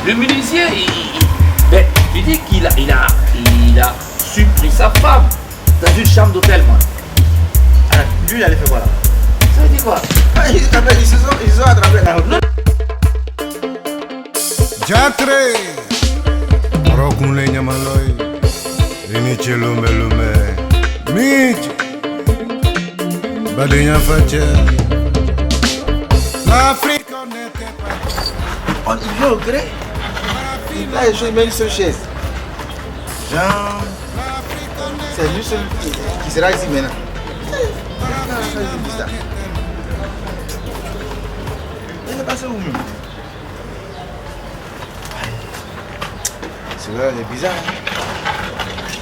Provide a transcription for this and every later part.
Le menuisier, tu dis qu'il a surpris sa femme dans une chambre d'hôtel, man. Alors, lui, il allait faire quoi là? Ça veut dire quoi? Ils se sont attrapés là. Jatre Rokule Nyamaloi Riniche Lumbe Lumbe Mich Badenya Fache L'Afrique n'était pas. On vient au gré. Là, il met une seule chaise. Jean. C'est lui seul qui sera ici maintenant. Il est passé où même? C'est vrai, c'est bizarre.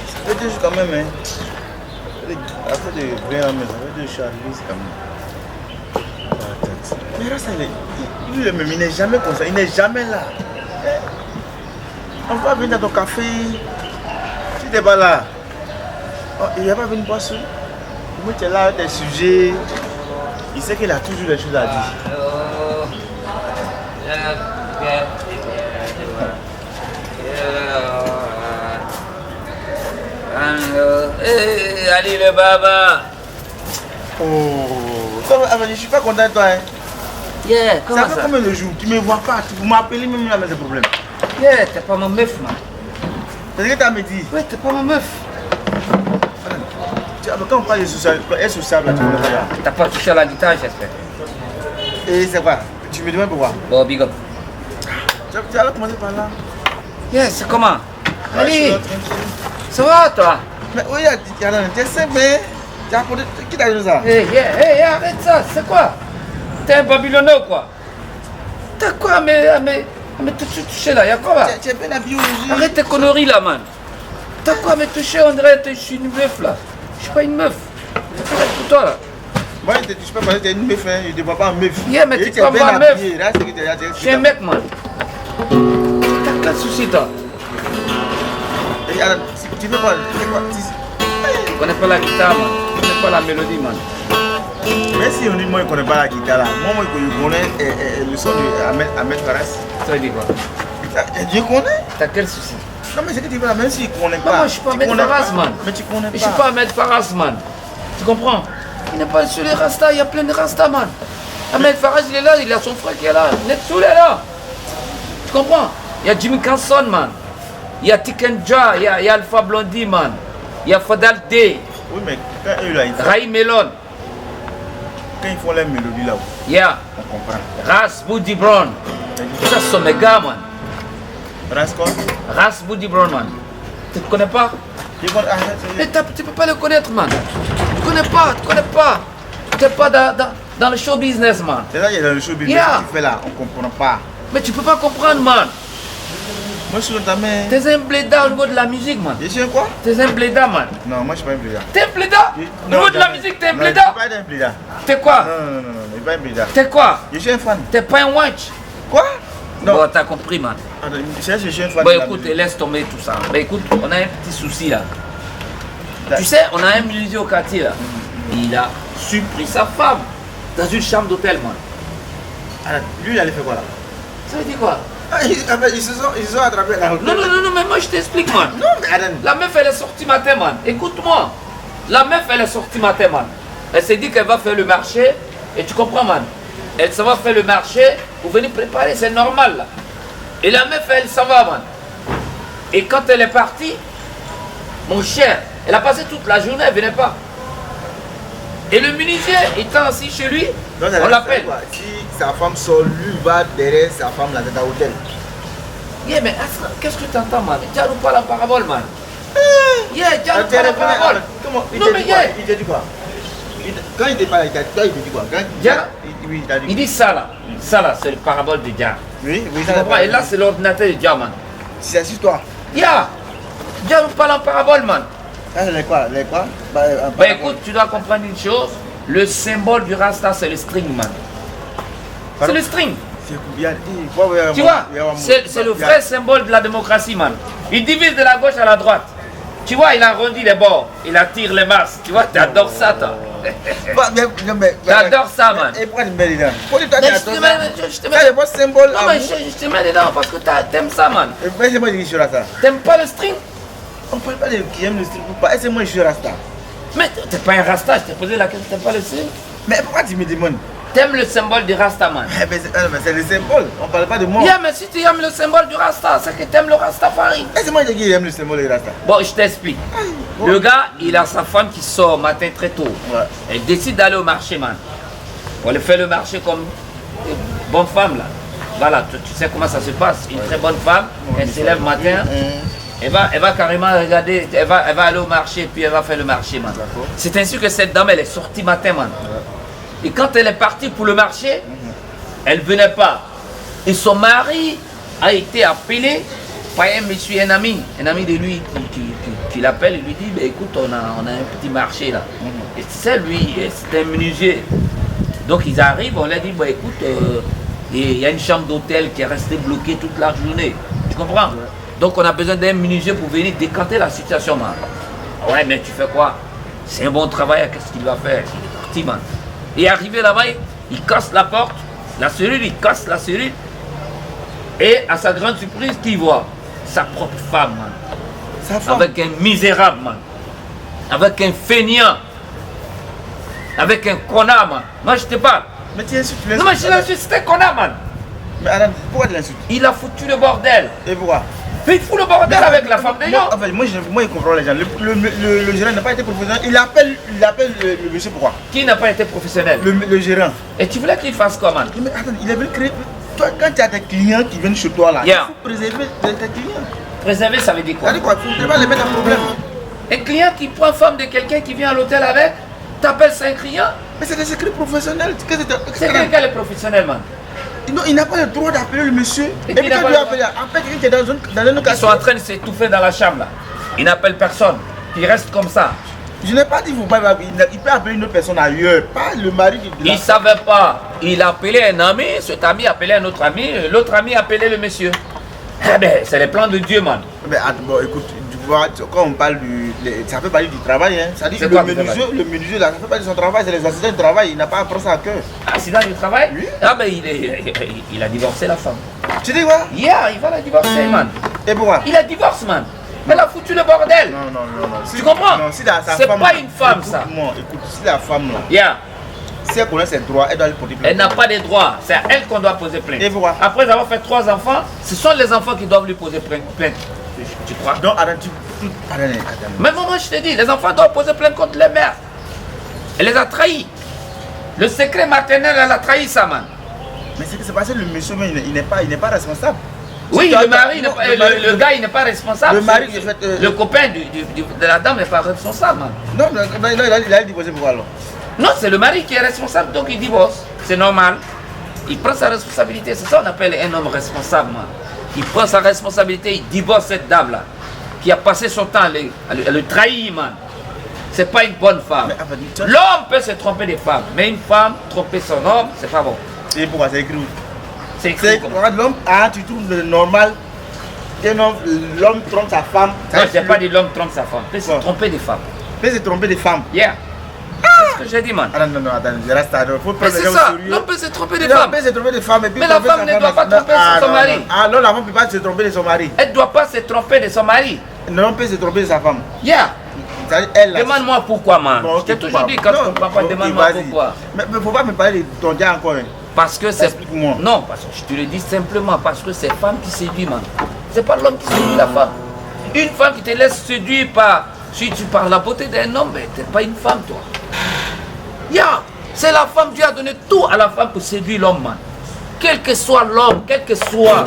Ça fait 2 jours quand même. Hein. Après de venir à la maison, ça fait 2 jours à l'église quand même. Mais là, ça, lui, il n'est jamais comme ça, il n'est jamais là. On va venir dans ton café. Tu n'es pas là. Oh, il n'y a pas venu boire ça. Moi, tu es là avec des sujets. Il sait qu'il a toujours des choses à dire. Allez le baba. Oh, je ne suis pas content de toi. Hein. Yeah, comment ça? Ça fait combien de jours? Tu ne me vois pas, tu m'appelles même là, mais c'est problème. Yeah, t'es pas ma meuf, man. C'est ce que tu as me dit. Ouais, t'es pas ma meuf. Quand on parle de social, est sociable, là, tu connais pas là. T'as pas touché à la guitare, j'espère. Et c'est quoi? Tu me demandes pourquoi? Bon, big up. Tu allais commencer par là. Yeah, c'est comment? Ouais, Allez, je suis là, tranquille. ça va, toi? Mais oui, t'es simple, mais tu as apporté. Qui t'a donné ça? Hey, arrête ça, c'est quoi? T'es un babylonais ou quoi? T'as quoi à me toucher là, y'a quoi là? Tu es bien habillé aujourd'hui. Arrête tes conneries là, man. T'as quoi à me toucher? On dirait que je suis une meuf là. Je suis pas une meuf. Arrête pour toi là. Moi, je ne te touche pas parce que tu es une meuf, hein. Je ne te vois pas en meuf. Yeah, mais Et tu es pas ma meuf. Là, c'est que Je suis un mec, man. T'as quel souci toi? Et alors, tu fais quoi? Tu connais pas la guitare, man. Tu connais pas la mélodie, man. Mais si on dit moi, je ne connais pas la guitare là. Moi, je connais le son de Ahmed Faras. Ça veut dire quoi? Je connais. T'as quel souci? Non, mais c'est que tu veux là, même s'il ne connaît pas. Moi, je suis pas Ahmed Faras, man. Mais tu connais pas. Je suis pas Ahmed Faras, man. Tu comprends? Il n'est pas sur les Rasta, il y a plein de Rasta, man. Ahmed Faras, il est là, il a son frère qui est là. Netsoul est là. Tu comprends? Il y a Jimmy Canson, man. Il y a Tikenja, il y a Alpha Blondie, man. Il y a Fadal D. Oui, mais quand eux là, ils font, Rai Melon. quand ils font les mélodies là, Yeah. on comprend. Ras Booty Brown. Ça, ce sont mes gars, man. Rascol? Ras Booty Brown, man. Tu ne connais pas? Tu connais? Mais tu peux pas le connaître, man. Tu connais pas. Tu n'es pas dans le show business, man. C'est ça qu'il y a dans le show business Yeah. que tu fais là, on ne comprend pas. Mais tu peux pas comprendre, man. Moi, je suis dans ta main. T'es un blédard au niveau de la musique, man. Je suis un quoi? T'es un blédard, man. Non, moi, je ne suis pas un blédard. T'es un blédard? Au niveau de la musique, t'es un Non, blédard? je ne suis pas un blédard. T'es quoi? Non, je ne suis pas un blédard. T'es quoi? Je suis un fan. T'es pas un watch? Quoi? Non. Bon, t'as compris, man. Attends, je suis un fan. Bon, de la écoute, musique. laisse tomber tout ça. Bah, écoute, on a un petit souci là. D'accord. Tu sais, on a un menuisier au quartier là. Il a surpris sa femme dans une chambre d'hôtel, man. Alors, lui, il allait faire quoi là? Ça veut dire quoi? Ils se sont attrapés là. Non, mais moi je t'explique, man. Non, mais attends. La meuf, elle est sortie matin, man. Écoute-moi. La meuf, elle est sortie matin, man. Elle s'est dit qu'elle va faire le marché. Et tu comprends, man. Elle s'en va faire le marché pour venir préparer, c'est normal, là. Et la meuf, elle s'en va, man. Et quand elle est partie, mon cher, elle a passé toute la journée, elle venait pas. Et le menuisier étant assis chez lui, Donc, on l'appelle. Si sa femme sort, lui va derrière sa femme là dans l'hôtel. Yeah, mais Asra, qu'est-ce que tu entends, man? Dis-nous pas la parabole, man. Yeah, dis-nous pas la parabole. Comment? Il Non, t'a mais dit quoi? yeah. Il t'a dit quoi? Quand il t'est pas là, il t'a dit quoi? Dia? Oui, il t'a dit. Il dit ça là. Ça là, c'est le parabole de Dia. Oui, Tu comprends? Et là, c'est l'ordinateur de Dia, man. C'est assis toi. Yeah! Dia nous parle en parabole, man. Ça, c'est les quoi? Les quoi? Bah écoute, tu dois comprendre une chose. Le symbole du Rasta, c'est le string, man. C'est le string. Tu vois, c'est le vrai symbole de la démocratie, man. Il divise de la gauche à la droite. Tu vois, il arrondit les bords, il attire les masses. Tu vois, tu adores ça, toi. J'adore ça, man. Et pourquoi tu me mets dedans? Pourquoi tu Mais je te mets. C'est pas symbole. Non, mais je te mets dedans parce que t'aimes ça, man. Mais c'est moi qui suis Rasta. T'aimes pas le string? On parle pas de qui aime le string ou pas. C'est moi qui suis Rasta. Mais t'es pas un Rasta, je t'ai posé la question, t'aimes pas le string? Mais pourquoi tu me demandes? T'aimes le symbole du Rasta, man. Mais c'est le symbole. On parle pas de moi. Yeah, mais si tu aimes le symbole du Rasta, c'est que t'aimes le Rastafari. C'est moi qui aime le symbole du Rasta. Bon, je t'explique. Bon. Le gars, il a sa femme qui sort matin très tôt. Ouais. Elle décide d'aller au marché, man. On lui fait le marché comme une bonne femme, là. Voilà, tu sais comment ça se passe. Une très bonne femme, elle se lève matin. Elle va carrément regarder, elle va aller au marché, puis elle va faire le marché, man. C'est ainsi que cette dame, elle est sortie matin, man. Et quand elle est partie pour le marché, elle ne venait pas. Et son mari a été appelé par un monsieur, un ami de lui qui l'appelle et lui dit, bah, écoute, on a un petit marché là. Et tu sais, lui, c'est un menuisier. Donc ils arrivent, on leur dit, bah, écoute, il y a une chambre d'hôtel qui est restée bloquée toute la journée. Tu comprends? Donc on a besoin d'un menuisier pour venir décanter la situation, man. Ouais, mais tu fais quoi? C'est un bon travail, qu'est-ce qu'il va faire? Il est parti, man. Et arrivé là-bas, il casse la porte, la serrure, il casse la serrure. Et à sa grande surprise, qui voit? Sa propre femme, man. Sa femme. Avec un misérable, man. Avec un feignant. Avec un connard, man. Moi, je te parle. Mais tu insultes. Non, mais je l'insulte, c'est un connard, man. Mais Adam, pourquoi tu l'insultes? Il a foutu le bordel. Et pourquoi? Mais il fout le bordel avec la femme de gens. Enfin, moi, je comprends les gens. Le gérant n'a pas été professionnel. Il appelle le monsieur pourquoi? Qui n'a pas été professionnel? Le gérant. Et tu voulais qu'il fasse quoi, man? Mais attends, il avait créé. Toi, quand tu as des clients qui viennent chez toi là, Yeah. il faut préserver tes clients. Préserver, ça veut dire quoi? Ça veut dire quoi? Il ne faut pas les mettre en problème. Un client qui prend femme de quelqu'un qui vient à l'hôtel avec, t'appelles ça un client? Mais c'est des secrets professionnels. C'est quelqu'un le professionnel, man. Non, il n'a pas le droit d'appeler le monsieur. Et Et puis qui n'a quand pas tu le appeler, en fait, quelqu'un qui est dans une Ils occasion. sont en train de s'étouffer dans la chambre, là. Ils n'appellent personne. Ils restent comme ça. Je n'ai pas dit qu'il ne faut pas. Il peut appeler une autre personne ailleurs. Pas le mari de Il ne savait pas. Il a appelé un ami, cet ami appelait un autre ami, l'autre ami appelait le monsieur. Eh ben, c'est les plans de Dieu, man. Mais bon, écoute, tu vois, quand on parle ça fait parler du travail, hein. Ça dit que C'est quoi le le travail? menuisier, là, ça fait parler de son travail, c'est les assistants de travail, il n'a pas à prendre ça à cœur. Accident du travail? Oui. Ah ben, il a divorcé la femme. Tu dis quoi? Yeah, il va la divorcer, man. Et pourquoi? Il a divorcé, man. Elle a foutu le bordel. Non. Tu comprends? Non, si sa C'est femme, pas une femme, ça. Écoute, si la femme, là, Yeah. si elle connaît ses droits, elle doit aller porter plainte. Elle n'a pas de droits. C'est à elle qu'on doit poser plainte. Et pourquoi? Après avoir fait 3 enfants, ce sont les enfants qui doivent lui poser plainte. Tu crois? Donc, Adam, Attends. Mais moi, je te dis, les enfants doivent poser plainte contre les mères. Elle les a trahis. Le secret maternel, elle a trahi ça, man. Mais c'est que c'est parce que le monsieur, il n'est pas responsable. Oui, Si tu le mari, non, le gars, il n'est pas responsable. Le mari qui fait. Le copain de la dame n'est pas responsable, man. Non, il a divorcé pourquoi alors? Non, c'est le mari qui est responsable, donc il divorce. C'est normal. Il prend sa responsabilité. C'est ça qu'on appelle un homme responsable, man. Il prend sa responsabilité, il divorce cette dame-là, qui a passé son temps à le trahir, man. C'est pas une bonne femme. Mais, enfin, tu vois- L'homme peut se tromper des femmes, mais une femme tromper son homme, c'est pas bon. Et pourquoi c'est écrit où? C'est C'est écrit. pourquoi l'homme, tu trouves le normal qu'un homme, l'homme trompe sa femme. Non, je n'ai pas dit l'homme trompe sa femme. Il peut se Bon. tromper des femmes. Il peut se tromper des femmes. Yeah. C'est ce que j'ai dit, man. Ah non, attends, je reste à l'heure. Faut Mais prendre les c'est gens ça, au sérieux. l'homme peut se tromper des L'homme femmes. peut se tromper des femmes et puis Mais la tromper femme sa ne doit pas tromper son mari. Non, la femme ne peut pas se tromper de son mari. Elle ne doit pas se tromper de son mari. L'homme peut se tromper de sa femme. Yeah. C'est-à-dire, elle, là, Demande-moi pourquoi, man. Bon, Je t'ai ok, toujours pourquoi? dit quand tu Non, ne comprends pas, ok, demande-moi vas-y. pourquoi. Mais faut pas me parler de ton gars encore. Hein. Parce que c'est. Explique-moi. Non, parce que je te le dis simplement, parce que c'est femme qui séduit, man. C'est pas l'homme qui séduit la femme. Une femme qui te laisse séduire par la beauté d'un homme, mais t'es pas une femme, toi. Yeah. C'est la femme, Dieu a donné tout à la femme pour séduire l'homme, man. Quel que soit l'homme, quelle que soit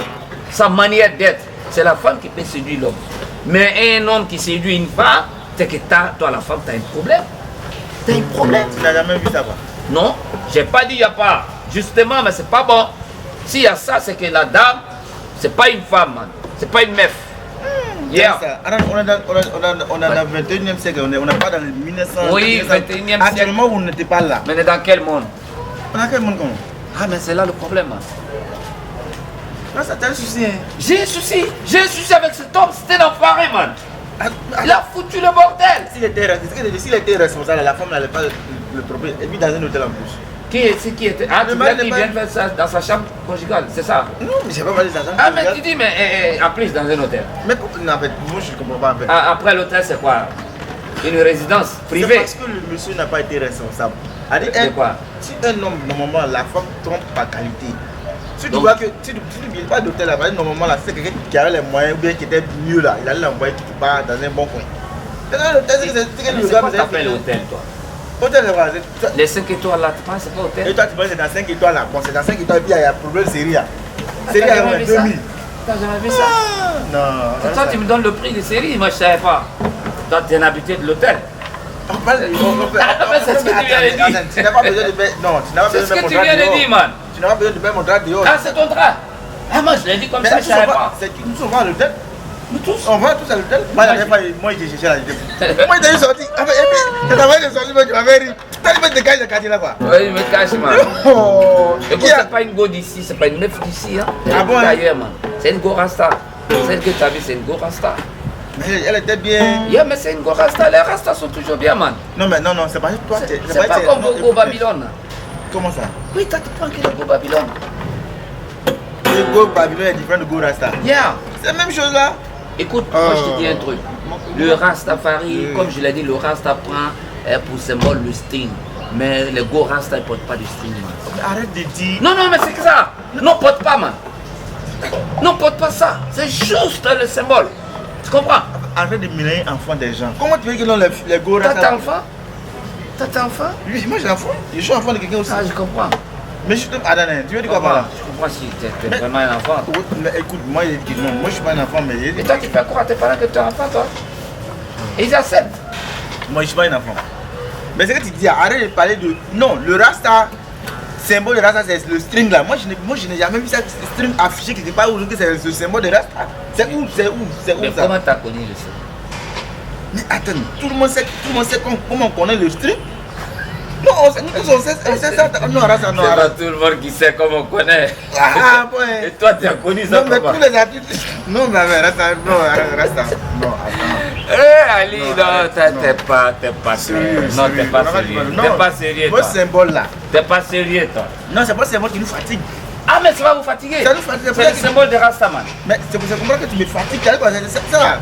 sa manière d'être, c'est la femme qui peut séduire l'homme. Mais un homme qui séduit une femme, c'est que toi, la femme, tu as un problème. Tu as un problème. Tu n'as jamais vu ça, quoi. Non, j'ai pas dit il n'y a pas. Justement, mais c'est pas bon. S'il y a ça, c'est que la dame, c'est pas une femme, man. C'est pas une meuf. Yeah. Ça. Alors, on est dans le 21e siècle, on n'est pas dans le 1900. Oui, 21e siècle. Actuellement, vous n'êtes pas là. Mais on est dans quel monde? On a quel monde comme Ah, mais c'est là le problème, man. ça? Ça t'a un souci, hein. J'ai un souci. J'ai un souci avec cet homme. C'était un enfoiré, man. Il a foutu le bordel. S'il était responsable, la femme n'allait pas le problème. Et puis dans un hôtel en plus. C'est qui était. Ah, tu veux qu'il vienne faire ça dans sa chambre conjugale, c'est ça? Non, mais j'ai pas parlé de ça. Ah, mais tu dis, mais en plus dans un hôtel. Mais pourquoi? Non, en fait, moi je comprends pas en fait. Ah, après l'hôtel, c'est quoi? Une résidence C'est privée? parce que le monsieur n'a pas été responsable. De quoi? Si un homme, normalement, la femme trompe par qualité. Si tu Donc- vois que si tu ne viens pas d'hôtel là-bas, normalement, là, c'est quelqu'un qui avait les moyens ou bien qui était mieux là. Il allait l'envoyer quelque part dans un bon coin. Dans l'hôtel, c'est que le C'est gars quoi t'appelles l'hôtel, toi? Hôtel, c'est quoi? Les 5 étoiles là, tu penses c'est pas Et hôtel? toi, tu penses que c'est dans 5 étoiles là. Bon, c'est dans 5 étoiles, puis il y a problème série là. Série T'as à jamais vu ça? 2000. T'as jamais vu ça? Non. Toi, tu me donnes le prix des séries, moi je savais pas. Toi, tu es un habitué de l'hôtel. On parle. mais c'est ce que tu viens de dire. Attends, tu n'as pas besoin de mettre. Non, tu n'as pas C'est besoin ce de que mettre tu mon drap viens de dehors. dire, man. Tu n'as pas besoin de mettre mon drap dehors. Ah, c'est ton drap. Ah, moi je l'ai dit comme Mais ça, je savais pas. nous on va à l'hôtel. Nous tous. On va tous à l'hôtel. Moi, j'ai cherché la Moi, j'ai sorti. Et puis, tu avais sorti, moi, tu m'avais ri. Tu as dit, mais tu caches le quartier là, quoi. Oui, je me cache, man. Oh, Écoute, qui a- c'est pas une go d'ici, c'est pas une meuf d'ici, hein. Ah bon, hein? D'ailleurs, man. C'est une go rasta. Celle que tu as vue, c'est une go rasta. Mais elle était bien. Yeah, mais c'est une go rasta. Les rastas sont toujours bien, man. Non, mais non, c'est pas toi. C'est pas comme go Babylone. Comment ça? Oui, toi, tu prends que le go Babylone. Le Go Babylone est différent de Go Rasta. Yeah. C'est la même chose là. Écoute, moi je te dis un truc. Le Rastafari, comme je l'ai dit, le Rasta prend pour symbole le string. Mais les go Rasta ne portent pas de string, man. Arrête de dire. Non, mais c'est que ça. Non, porte pas, man. Non, porte pas ça. C'est juste le symbole. Tu comprends? Arrête de mélanger enfants des gens. Comment tu veux que non, les Go T'as Rasta. tes enfants? T'as tes enfants? Oui, moi j'ai un enfant. Je suis enfant de quelqu'un aussi. Ah, je comprends. Mais je te. Attends, tu veux dire quoi par là? Je comprends si t'es vraiment un enfant. Oui, mais écoute, moi, il dit non, moi je suis pas un enfant, mais Et toi, tu fais croire à tes parents que tu es un enfant, toi? Et ils acceptent. moi je suis pas un enfant. Mais c'est que tu dis, arrête de parler de. Non, le Rasta, symbole de Rasta, c'est le string là. Moi je n'ai jamais vu ça, ce string affiché quelque part où que c'est le symbole de Rasta. C'est où Mais ça? comment t'as connu le string? Mais attends, tout le monde sait comment on connaît le string. Non, nous tous on sait ça. Non, Rasta, non, C'est pas Rasta. tout le monde qui sait comment on connaît. Ah, Et ouais. toi, tu as connu ça Non, mais comment? tous les artistes. Non, mais Rasta, non, Rasta. Non, attends. Eh Ali, non, t'es pas sérieux. Non, t'es pas sérieux. T'es pas sérieux, Votre toi. symbole là. T'es pas sérieux, toi. Non, c'est pas le symbole qui nous fatigue. Ah, mais ça va vous fatiguer. Ça nous fatigue. C'est le symbole de Rastaman. Mais c'est pour ça que tu me fatigues.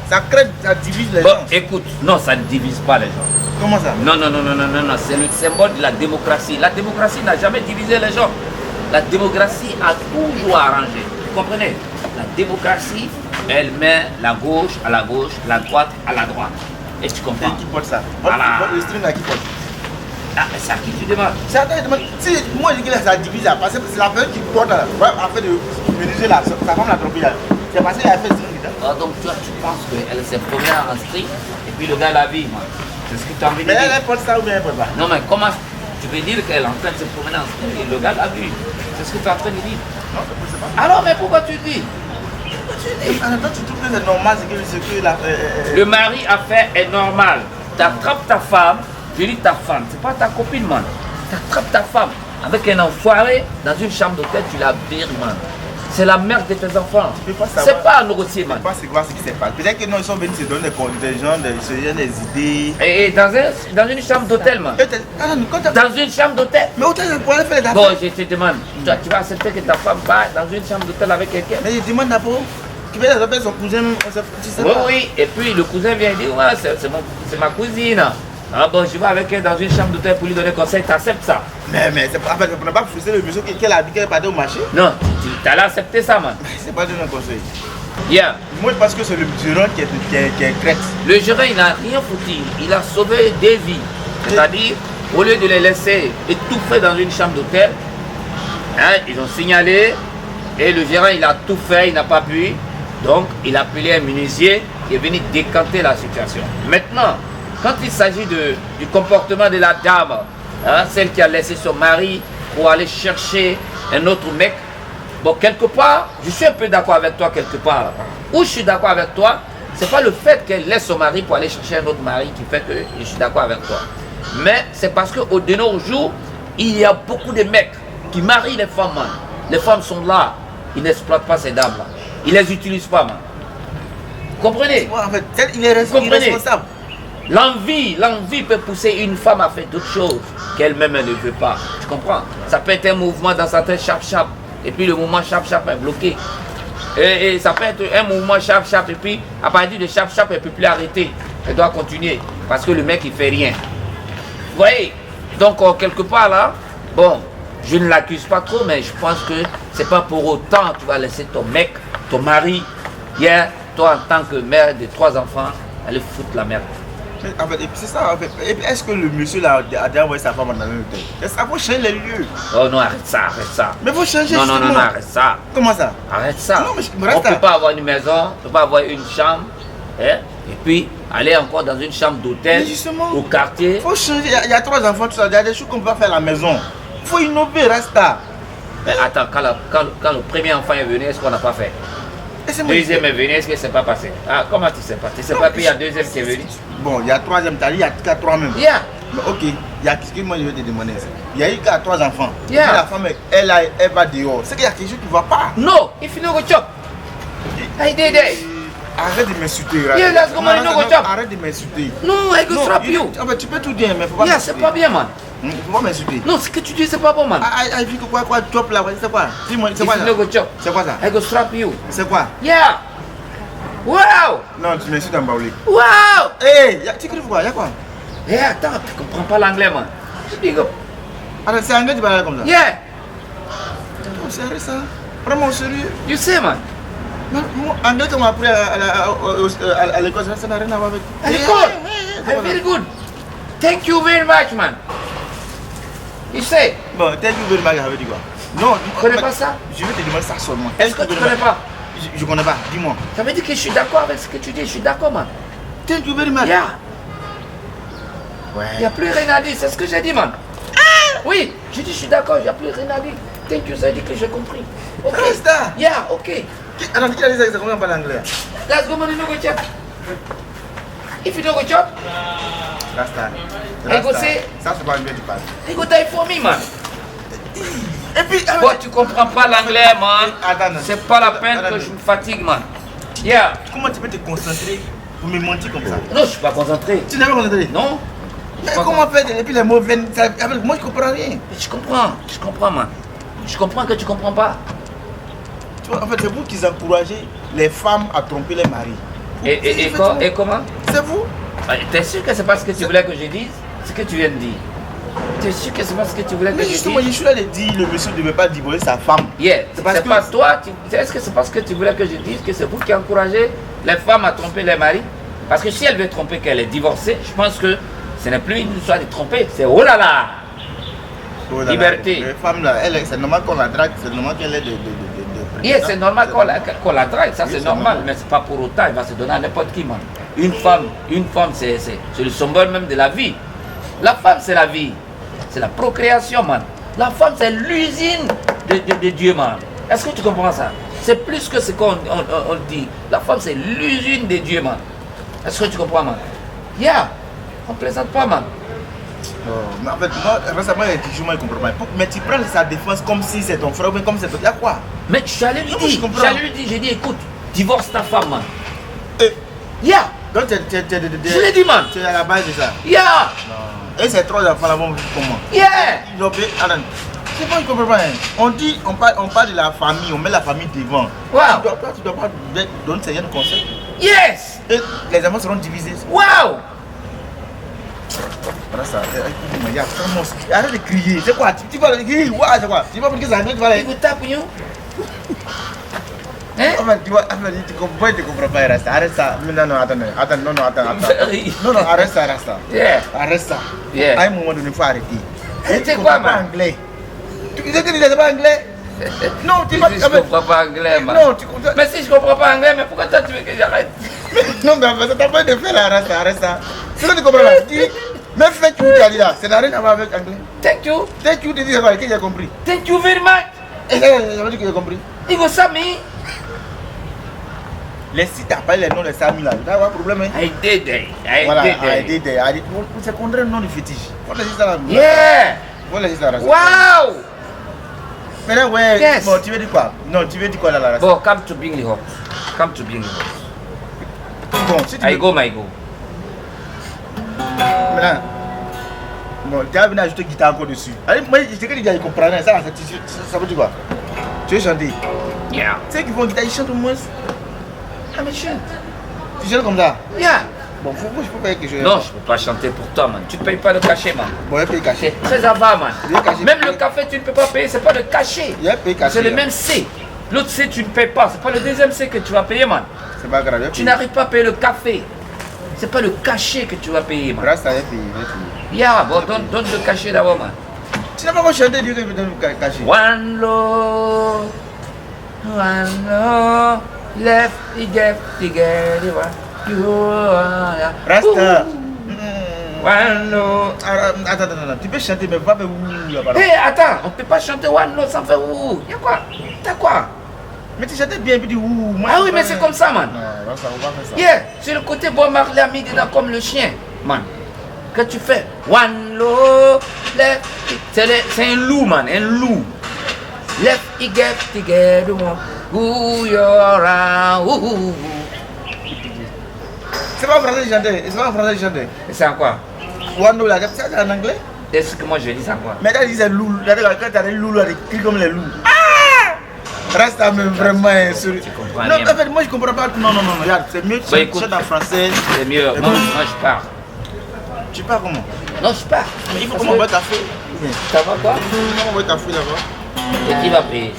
Ça crée, ça divise les Bon, gens. écoute, non, ça ne divise pas les gens. Comment ça? Non, c'est le symbole de la démocratie. La démocratie n'a jamais divisé les gens. La démocratie a toujours arrangé. Vous comprenez? La démocratie, elle met la gauche, la droite à la droite. Et tu comprends? Et qui porte ça? Voilà. Le string là qui porte. Ah, mais c'est à qui tu demandes? C'est à toi, il demande. Si moi je dis que ça divise là, parce que c'est la personne qui porte là. Ouais, en fait de ménager là, sa femme l'a trompé là. C'est parce qu'elle a fait le string là. Ah, donc toi, tu penses qu'elle s'est promenée en string et puis le gars l'a vu, moi. C'est ce que tu as envie de Mais dire. elle porte ça ou bien elle porte pas? Non, mais comment tu veux dire qu'elle est en train de se promener en string et le gars l'a vu? C'est ce que tu es en train de dire. Non, je sais pas. Alors, mais pourquoi tu dis? En même temps, tu trouves que c'est normal ce que la. Le mari a fait est normal. Tu attrapes ta femme, je dis ta femme, c'est pas ta copine, man. Tu attrapes ta femme avec un enfoiré dans une chambre d'hôtel, tu la vires, man. C'est la mère de tes enfants. Tu peux pas savoir. C'est pas un négocier, Je man. sais pas c'est quoi ce qui s'est passé. Peut-être que non, ils sont venus se donner des gens, se donner des idées. Et dans une chambre d'hôtel, man. Dans une chambre d'hôtel. Mais autant je pourrais faire des Bon, affaires. je te demande, toi, tu vas accepter que ta femme va dans une chambre d'hôtel avec quelqu'un? Mais je demande d'abord. Tu veux appeler son cousin, tu sais Oui, pas. oui. Et puis le cousin vient dire, ouais, c'est ma cousine. Ah bon, je vais avec elle dans une chambre d'hôtel pour lui donner conseil, tu acceptes ça? Mais c'est pas. En fait, on ne pas frustrer le monsieur qu'elle a dit qu'elle partait au marché. Non, tu allais accepter ça, man. C'est pas donner un conseil. Yeah. Moi, parce que c'est le gérant qui est crête. Le gérant, il n'a rien foutu. Il a sauvé des vies. C'est-à-dire, au lieu de les laisser étouffer dans une chambre d'hôtel, hein, ils ont signalé et le gérant, il a tout fait, il n'a pas pu. Donc, il a appelé un menuisier qui est venu décanter la situation. Maintenant, quand il s'agit du comportement de la dame, hein, celle qui a laissé son mari pour aller chercher un autre mec, bon, quelque part, je suis un peu d'accord avec toi quelque part. Où je suis d'accord avec toi, c'est pas le fait qu'elle laisse son mari pour aller chercher un autre mari qui fait que je suis d'accord avec toi. Mais c'est parce qu'au de nos jours, il y a beaucoup de mecs qui marient les femmes, man. Les femmes sont là, ils n'exploitent pas ces dames-là. Ils les utilisent pas, man. Comprenez? En fait, il est Comprenez. responsable. L'envie peut pousser une femme à faire d'autres choses qu'elle-même elle ne veut pas. Tu comprends? Ça peut être un mouvement dans sa tête chap-chap. Et puis le mouvement chap-chap est bloqué. Et ça peut être un mouvement chap-chap. Et puis à partir de chap-chap, elle ne peut plus arrêter. Elle doit continuer. Parce que le mec il fait rien. Vous voyez? Donc quelque part là, bon, je ne l'accuse pas trop, mais je pense que c'est pas pour autant que tu vas laisser ton mec, ton mari, hier, toi en tant que mère de 3 enfants, aller foutre la merde. En fait, c'est ça. En fait. Est-ce que le monsieur là a déjà envoyé sa femme dans un hôtel? Ça faut changer les lieux. Oh non, arrête ça, arrête ça. Mais faut changer. Non, arrête ça. Comment ça? Arrête ça. Non, mais on ne peut pas avoir une maison, on ne peut pas avoir une chambre, hein, et puis aller encore dans une chambre d'hôtel au quartier. Faut changer. Il y a 3 enfants, tout ça. Il y a des choses qu'on peut pas faire à la maison. Faut innover, resta. Mais attends, quand le premier enfant est venu, est-ce qu'on n'a pas fait? Deuxième est venu, est-ce que c'est pas passé? Ah, comment tu sais pas? Tu sais pas qu'il y a deuxième qui est venu? Bon, il y a 3e, il y a 3 même. Yeah. Mais ok, il y a ce que moi je vais te demander. Il y a eu qu'à 3 enfants. Yeah. Et la femme, elle va dehors. C'est qu'il y a quelque chose qui ne va pas. No, if you no go chop. I did it. Arrête de m'insulter. Yeah, let's go, man, no go chop. Arrête de m'insulter. Non, I go slap you. Tu peux tout dire, mais faut pas Yeah, c'est pas bien, man. Faut pas m'insulter. Non, ce que tu dis, c'est pas bon, man. Ah, vu que quoi, chop là, c'est quoi? Dis-moi, c'est quoi If ça? you no go chop, C'est quoi ça? I go slap you. C'est quoi? Yeah. Wow. Non, tu m'insultes en baoulé. Wow. Hé, tu cries quoi? Il y a quoi? Eh, attends, tu comprends pas l'anglais, man. Big up. Attends, c'est anglais, tu parles comme ça? Yeah. Oh, sérieux ça? Vraiment sérieux? You say, man. Non, anglais qu'on m'a appris à l'école, ça n'a rien à voir avec. À l'école. Very good. Thank you very much, man. You say. Bon, thank you very much, ça veut dire quoi? Non, Tu connais pas ça? Je vais te demander ça seulement. Est-ce que tu connais pas? Je connais pas, dis-moi. Ça veut dire que je suis d'accord avec ce que tu dis. Je suis d'accord, man. Thank you very much. Yeah. Ouais. Il n'y a plus rien à dire, c'est ce que j'ai dit, man. Oui, j'ai dit je suis d'accord, il n'y a plus rien à dire. Thank you, ça dit que j'ai compris. Ok. Rasta. Yeah, ok. Attends, qui a dit ça? C'est comment on parle anglais? Let's go, man, you no go chop. If you no go chop, Rasta. I go say, Ça, c'est pas anglais, tu parles. I go die for me, man. Et puis, Bon, tu comprends pas l'anglais, man. Attends, C'est pas la peine que je me fatigue, man. Yeah. comment tu peux te concentrer pour me mentir comme ça? Non, je suis pas concentré. Tu n'es pas concentré? Non. Mais comment faire? Et puis les mots viennent. Moi, je comprends rien. Mais je comprends, man. Je comprends que tu comprends pas. Tu vois, en fait, c'est vous qui encouragez les femmes à tromper les maris. Et comment? C'est vous? T'es sûr que c'est pas ce que tu voulais que je dise? Ce que tu viens de dire. T'es sûr que c'est pas ce que tu voulais que Mais je justement, dise? je suis là de dire le monsieur ne devait pas divorcer sa femme. Yeah, C'est parce c'est que- pas toi. Est-ce que c'est parce que tu voulais que je dise que c'est vous qui encouragez les femmes à tromper les maris? Parce que si elle veut tromper qu'elle est divorcée, je pense que ce n'est plus une histoire de tromper, c'est oh là là! Oh là là, Liberté. Les femmes là, c'est normal qu'on la drague, c'est normal qu'elle ait de Yeah, c'est normal qu'on la drague, ça Oui, c'est c'est normal, normal. mais c'est pas pour autant, il va se donner à n'importe qui, man. Une femme c'est le symbole même de la vie. La femme c'est la vie, c'est la procréation, man. La femme c'est l'usine de Dieu, man. Est-ce que tu comprends ça? C'est plus que ce qu'on dit. La femme c'est l'usine de Dieu, man. Est-ce que tu comprends, man? Yeah, on plaisante pas, man. Oh, mais en fait, moi, récemment, il y a quelque chose que je ne comprends pas. Mais tu prends sa défense comme si c'est ton frère ou bien comme c'est ton. Il y a quoi? Mais je suis allé lui Non, dire, je comprends. j'ai dit, écoute, divorce ta femme, man. Eh, Yeah, donc, je l'ai dit, man. tu es à la base de ça. Yeah, Non. Et ces 3 enfants là vont vivre comment? yeah. Ils ont payé. Attends, c'est pas, je comprends pas. Hein. On parle de la famille, on met la famille devant. Wow. Tu dois pas donner certains conseils. Yes! Et les enfants seront divisés. Wow! Voilà ça. Écoute-moi, il y a vraiment. Arrête de crier. C'est quoi? Tu vas crier? Ouais, c'est quoi? Tu vas me dire que c'est anglais, tu vas aller. Écoute, tape, you. Hein? Enfin, tu vois, tu comprends pas, reste. Arrête ça. Non, attends. Non, arrête ça, reste ça. Yeah. Arrête ça. Yeah. À un moment donné, il faut arrêter. Arrêter Tu quoi, comprends pas man? anglais. Tu disais que tu n'étais pas anglais? Non, tu vas. Si je comprends pas anglais, man. Non, tu comprends. Mais si je comprends pas anglais, mais pourquoi toi tu veux que j'arrête? Non, mais ça t'a pas de faire là, arrête ça. C'est ce que tu comprends là. Dis, même fait que tu as dit là, ça n'a rien à voir avec anglais. Thank you. Dès que tu te dis, c'est quoi, que j'ai compris. Thank you very much. Et ça veut dire que j'ai compris. You go sub me? Les sites t'as pas les noms des Sami là, tu vas avoir un problème. Hein? I did it. Voilà, I did it. c'est qu'on dirait le nom du fétiche. On laisse ça là. Yeah. On laisse ça là. Wow. Maintenant, ouais, Yes. bon, tu veux dire quoi? Non, tu veux dire quoi là, là? Bon, come to Bingley Hawk. Come to Bingley Hawk. Bon, si tu I veux... go, my go. Maintenant, bon, tu as venu ajouter guitare encore dessus. Allez, moi, je sais que les gars, ils comprennent ça, ça veut dire quoi? Tu veux chanter? Yeah. Tu sais qu'ils font guitare, ils chantent au moins. Ah, mais chante. Tu chantes comme ça? Yeah. Bon, je peux payer quelque chose. Non, je peux pas chanter pour toi, man. Tu ne payes pas le cachet, man. Bon, il paye caché. C'est très avare, man. Il est caché. Même le café, tu ne peux pas payer, c'est pas le cachet. Il a payé caché. C'est le même C. L'autre C, tu ne payes pas. C'est pas le deuxième C que tu vas payer, man. C'est pas grave. Tu n'arrives pas à payer le café. C'est pas le cachet que tu vas payer, man. Grâce à elle, il va payer. Yeah, bon, donne le cachet d'abord, man. Tu n'as pas encore chanté, Dieu, qu'il me donne le cachet. One low, left, together, you are. Rasta. One low. Attends, tu peux chanter, mais pas ouh là-bas. Hé, attends, on peut pas chanter one low sans faire ouh. Y'a quoi? T'as quoi? Mais tu chantais bien, puis tu dis ouh. Ah oui, mais c'est comme ça, man. Non, Rasta, on va faire ça. Yeah, c'est le côté Bob Marley a mis dedans comme le chien, man. Quand tu fais one low, left, c'est un loup, man, un loup. Left, get together, who you're around, C'est pas en français que chantais, c'est pas en français que chantais. Et c'est en quoi? Wando là, c'est en anglais. Est-ce que moi je dis ça en quoi? Mais là, ils disent loup. Là, quand t'as des loups, là, ils crient comme les loups. Ah! Rasta, même vraiment. comprends Non, rien. en fait, moi je comprends pas. Non, regarde, c'est mieux que Bah, tu écoute. chantes en français. C'est mieux, Et moi donc, je pars. Tu pars comment? Non, je pars. Mais il faut Parce comment que- boire café. Ça va quoi? Comment boire café là-bas? Et qui va payer?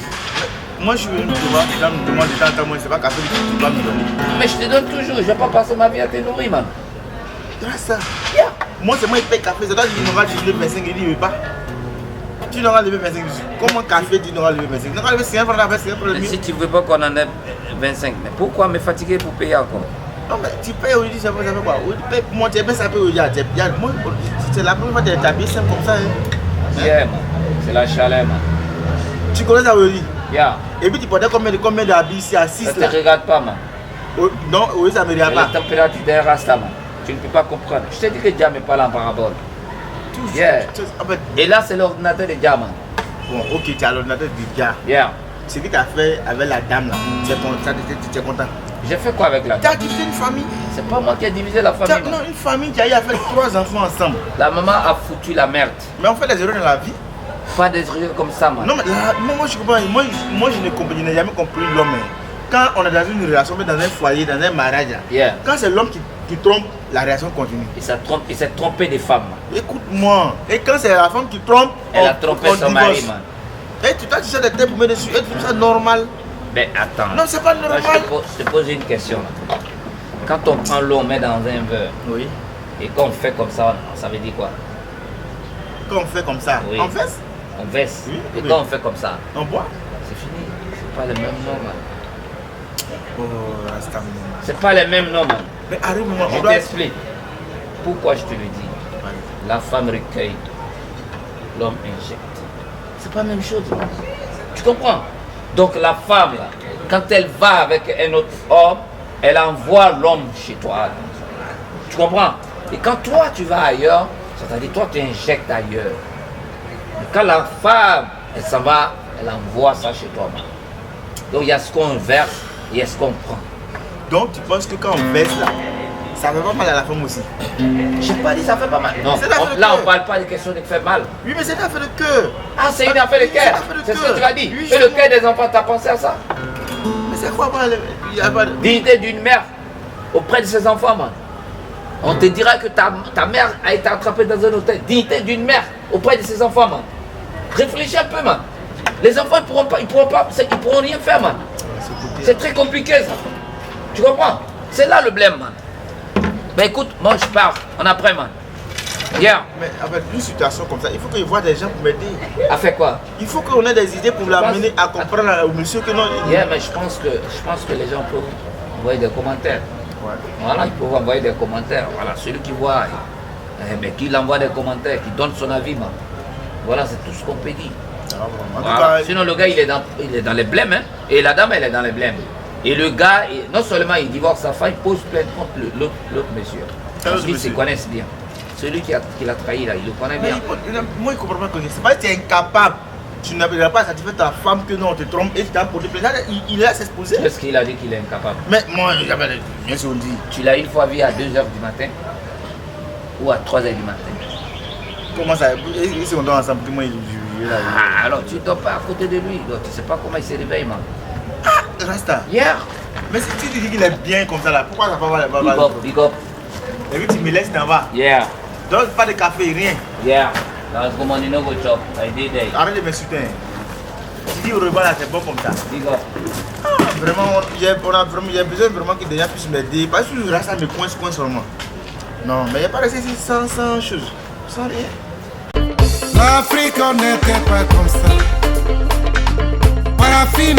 Moi je suis venu te voir, là, me demande de temps en temps, moi c'est pas café que tu dois me donner. Mais je te donne toujours, je vais pas passer ma vie à te nourrir, man. Rasta. Yeah. Moi c'est moi qui paye café, c'est toi qui n'auras levé 25, il dit il veut pas. Tu n'auras levé 25, comment café tu n'auras levé 25? Tu n'auras levé 5 francs avec 5 francs le Mais mieux. si tu veux pas qu'on en ait 25, mais pourquoi me fatiguer pour payer encore? Non mais tu payes aujourd'hui, ça fait quoi? Tu payes pour moi, tu payes ça paye aujourd'hui. Moi c'est la première fois que tu es habillé simple comme ça. Hein. Yeah, man. C'est la chaleur, man. Tu connais ça aujourd'hui? Yeah. Et puis tu portais combien d'habits ici à 6 Ça te là? regarde pas, man. Non, oui ça me C'est regarde la pas. température d'un rasta, man. Tu ne peux pas comprendre. Je t'ai dit que Dieu me parle en parabole. Yeah. En fait, Et là, c'est l'ordinateur de Dieu, man. bon ok, tu as l'ordinateur du gars. Yeah. Ce que tu as fait avec la dame là, tu es content. J'ai fait quoi avec la Tu as divisé une famille. C'est pas moi qui ai divisé la famille, man. Non, une famille qui a eu à faire 3 enfants ensemble. La maman a foutu la merde. Mais on fait des erreurs dans la vie. Pas des trucs comme ça, man. Non, mais moi je comprends. Moi je n'ai jamais compris l'homme. Quand on est dans une relation, mais dans un foyer, dans un mariage, là, Yeah. quand c'est l'homme qui trompe, la relation continue. Il s'est trompé des femmes, man. Écoute-moi. Et quand c'est la femme qui trompe, Elle a trompé son mari, divorce. man. Et tu t'as cherché des têtes pour mettre dessus. Et tu trouves ça normal? Mais attends. Non, c'est pas Là, normal. je te pose une question. Là. Quand on prend l'eau, on met dans un verre. Oui. Et quand on fait comme ça veut dire quoi? Quand on fait comme ça, Oui. on fait, On verse. Oui, Et oui. quand on fait comme ça, on boit. c'est fini. C'est pas le même nom, man. Oh, Rasta. C'est pas le même nom, man. Mais arrive-moi, Je on doit. t'explique. Pourquoi je te le dis? La femme recueille, l'homme injecte. C'est pas la même chose. Man. Tu comprends? Donc la femme, là, quand elle va avec un autre homme, elle envoie l'homme chez toi. Tu comprends? Et quand toi tu vas ailleurs, c'est-à-dire toi tu injectes ailleurs. Mais quand la femme, elle s'en va, elle envoie ça chez toi. Man. Donc il y a ce qu'on verse et il y a ce qu'on prend. Donc tu penses que quand on baisse là, ça fait pas mal à la femme aussi? J'ai pas dit ça fait pas mal. Non, C'est l'affaire de là cœur. on parle pas de question de faire mal. Oui, mais c'est une affaire de cœur. Ah, c'est une affaire de Oui, cœur. c'est une affaire de C'est ce cœur. que tu as dit. Oui, Et le justement. cœur des enfants, t'as pensé à ça? Mais c'est quoi, moi, il y a pas de. Dignité d'une mère auprès de ses enfants, man. On te dira que ta mère a été attrapée dans un hôtel. Dignité d'une mère auprès de ses enfants, man. Réfléchis un peu, man. Les enfants, ils pourront rien faire, man. C'est très compliqué, ça. Tu comprends? C'est là le blême, man. Ben écoute, moi je pars. On apprend, man. Yeah. Mais avec une situation comme ça, il faut qu'il voit des gens pour m'aider. A fait quoi? Il faut qu'on ait des idées pour l'amener à comprendre au monsieur que non. Yeah, mais je pense que les gens peuvent envoyer des commentaires. Ouais. Voilà, ils peuvent envoyer des commentaires. Voilà, celui qui voit, mais qu'il envoie des commentaires, qui donne son avis, man. Voilà, c'est tout ce qu'on peut dire. En tout Voilà. cas, Sinon, le gars, il est dans les blêmes, hein, et la dame, elle est dans les blêmes. Et le gars, non seulement il divorce sa femme, il pose plainte contre l'autre monsieur. Parce qu'ils se connaissent bien. Celui qui l'a trahi, là, il le connaît mais bien. moi, il comprend pas que c'est pas que tu es incapable. Tu n'as pas satisfait ta femme que non, on te trompe et tu t'as porté plainte. Là, il est à s'exposer. Est-ce qu'il a dit qu'il est incapable? Mais moi, bien sûr, on dit. Tu l'as une fois vu à 2h du matin? ou à 3h du matin. Comment ça? Ils sont ensemble, comment il est là? Ah, alors tu ne dors pas à côté de lui, donc tu ne sais pas comment il se réveille, man. Ah, Rasta. Hier. Mais si tu dis qu'il est bien comme ça là, pourquoi ça va pas Big up, big up. Et puis tu me laisses d'en bas. Yeah, Donc pas de café, rien. yeah. That's good money, no go chop. I did that. Arrête de m'insulter. Tu dis au revoir là, c'est bon comme ça. Big up. Ah, vraiment, j'ai besoin vraiment que des gens puissent m'aider. Parce que le Rasta me coince seulement. Non, mais il n'y a pas de ici sans chose. Sans rien. L'Afrique n'était pas comme ça. Parafine.